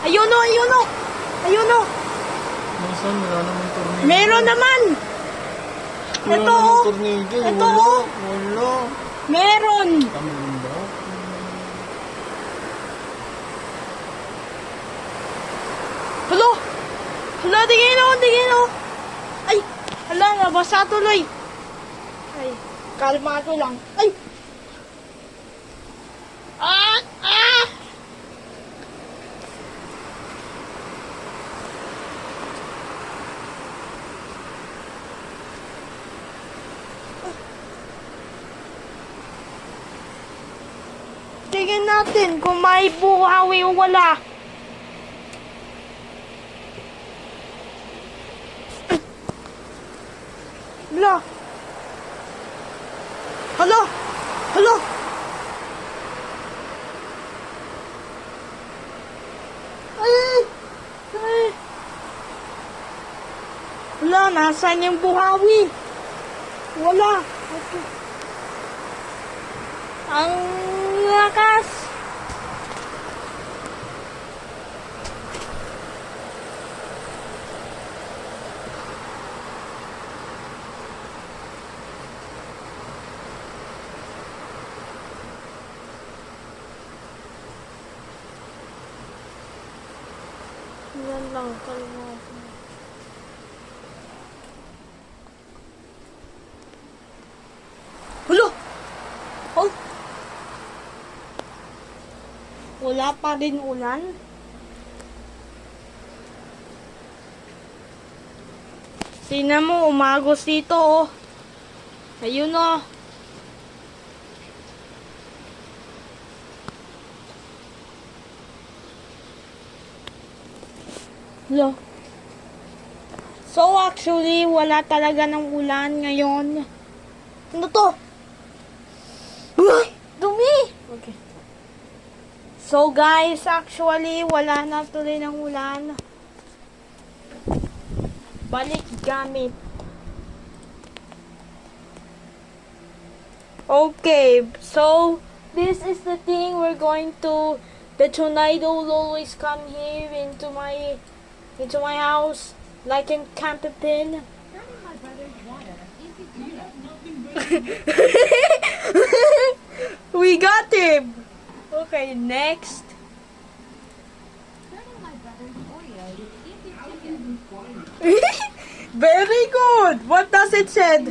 Ayun o, ayun o. Ayun o. Nasaan? Wala naman tornilyo. Meron naman. Wala Ito naman o. tornilyo. Ito Wala. o. Wala. Meron. Tama ba? Hala. Hala, tingin o, tingin o. Ay, hala, nabasa tuloy. Ay, kalmado lang. Ay. Ah, ah. Tingnan natin kung may buhawi o wala. Hala. Hala. Hala. Ay. Ay. Hala, nasaan yung buhawi? Wala. Okay. Ang lakas. Yan lang, kalmado. Hulo! Oh! Wala pa rin ulan. Tingnan mo, umagos dito, oh. Ayun, oh. Hello. So, actually, wala talaga ng ulan ngayon. Ano to? Uy! Dumi! Okay. So, guys, actually, wala na tuloy ng ulan. Balik gamit. Okay, so, this is the thing we're going to... The tornado will always come here into my house, like in Campapin. We got him! Okay, next. Very good! What does it said?